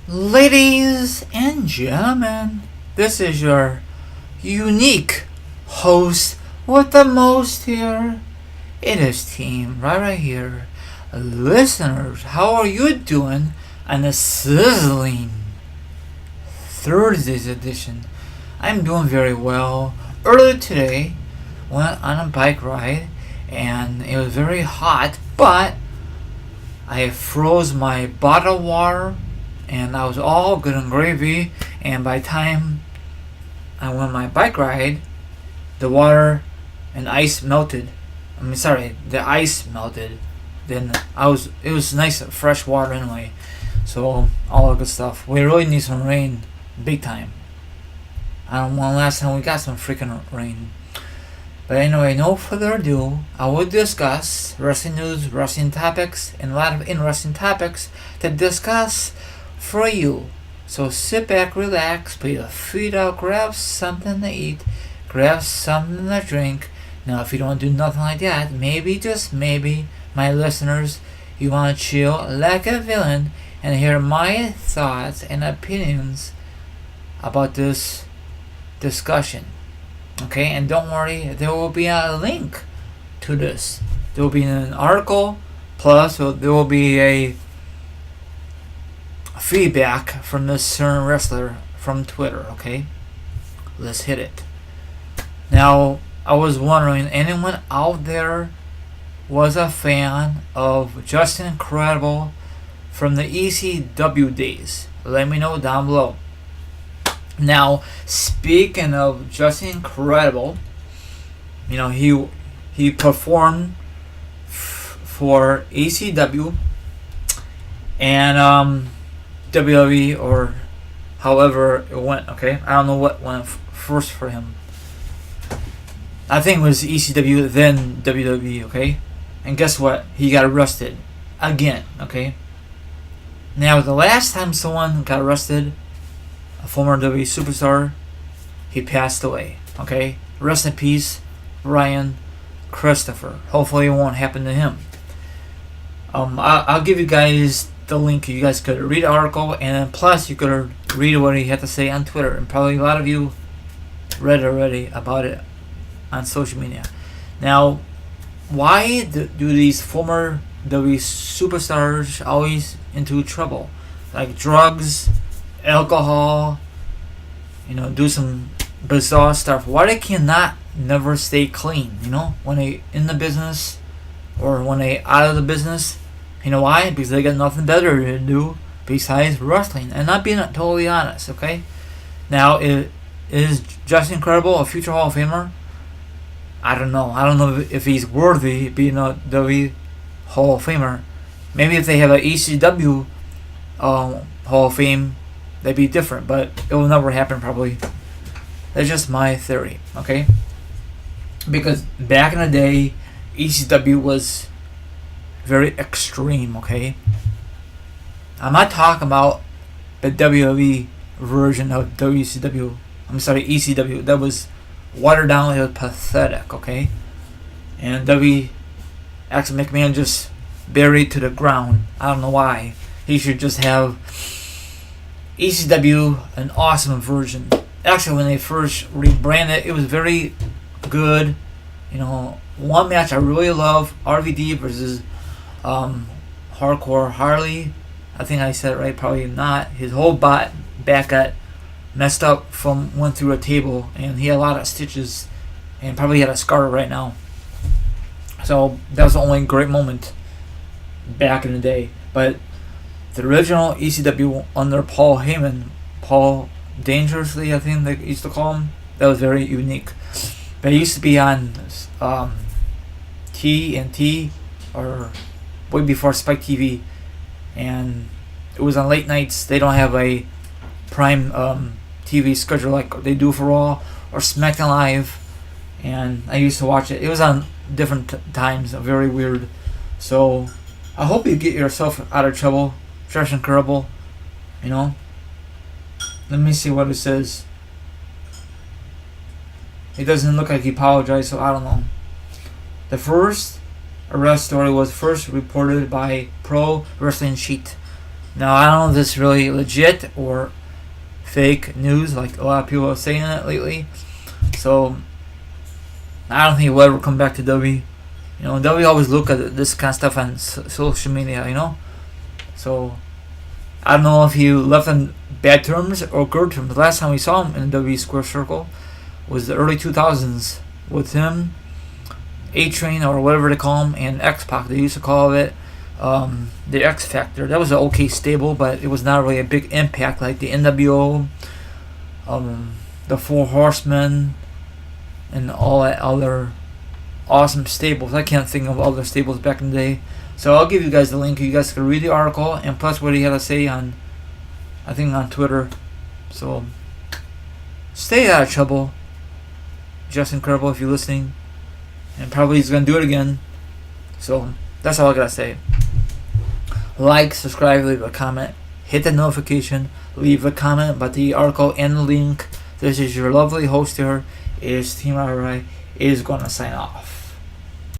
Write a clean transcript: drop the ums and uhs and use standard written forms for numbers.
Ladies and gentlemen, this is your unique host with the most here. It is team right here. Listeners, how are you doing on the sizzling Thursday's edition? I'm doing very well. Earlier today, went on a bike ride and it was very hot, but I froze my bottle of water and I was all good and gravy. And by the time I went on my bike ride, the water and ice melted. The ice melted. Then it was nice fresh water anyway. So all the good stuff. We really need some rain, big time. I don't know last time we got some freaking rain. But anyway, no further ado, I will discuss wrestling news, wrestling topics, and a lot of interesting topics to discuss for you. So sit back, relax, put your feet up, grab something to eat, grab something to drink. Now, if you don't do nothing like that, maybe, just maybe, my listeners, you want to chill like a villain and hear my thoughts and opinions about this discussion. Okay, and don't worry, there will be a link to this. There will be an article, plus there will be a feedback from this certain wrestler from Twitter. Okay, let's hit it. Now, I was wondering, anyone out there was a fan of Justin Incredible from the ECW days? Let me know down below. Now, speaking of Justin Incredible, he performed for ECW and WWE, or however it went. Okay, I don't know what went first for him. I think it was ECW, then WWE. Okay, and guess what? He got arrested again. Okay. Now, the last time someone got arrested, a former WWE superstar, he passed away. Okay, rest in peace, Ryan Christopher. Hopefully, it won't happen to him. I'll give you guys the link. You guys could read the article, and then plus you could read what he had to say on Twitter. And probably a lot of you read already about it on social media. Now, why do these former WWE superstars always into trouble? Like drugs, alcohol, do some bizarre stuff. Why they cannot never stay clean, when they in the business or when they out of the business? You know why? Because they got nothing better to do besides wrestling. And not being totally honest, okay? Now, is Justin Incredible a future Hall of Famer? I don't know. I don't know if he's worthy being a WWE Hall of Famer. Maybe if they have an ECW Hall of Fame, that'd be different, but it will never happen probably. That's just my theory, okay? Because back in the day, ECW was very extreme, okay? I'm not talking about the WWE version of WCW. ECW. That was watered down. It was pathetic, okay? And X McMahon just buried to the ground. I don't know why. He should just have ECW, an awesome version. Actually, when they first rebranded it was very good. One match I really love, RVD versus Hardcore Harley. I think I said it right, probably not. His whole back got messed up went through a table, and he had a lot of stitches, and probably had a scar right now. So that was the only great moment back in the day. But the original ECW under Paul Heyman, Paul Dangerously, I think they used to call him, that was very unique. But it used to be on TNT, or way before Spike TV, and it was on late nights. They don't have a prime TV schedule like they do for Raw or SmackDown Live, and I used to watch it. It was on different times, very weird. So I hope you get yourself out of trouble, Justin Incredible. Let me see what it says. It doesn't look like he apologized, so I don't know. The first arrest story was first reported by Pro Wrestling Sheet. Now I don't know if this is really legit or fake news, like a lot of people are saying it lately. So I don't think he'll ever come back to W. W always look at this kind of stuff on social media. So I don't know if he left on bad terms or good terms. The last time we saw him in the W Square Circle was the early 2000s with him, A-Train, or whatever they call him, and X-Pac. They used to call it the X Factor. That was an okay stable, but it was not really a big impact like the NWO, the Four Horsemen, and all that other awesome stables. I can't think of other stables back in the day. So I'll give you guys the link. You guys can read the article and plus what he had to say on Twitter. So stay out of trouble, Just Incredible, if you're listening. And probably he's gonna do it again. So that's all I gotta say. Like, subscribe, leave a comment, hit the notification, leave a comment about the article and the link. This is your lovely host here. Is Team Rai is gonna sign off.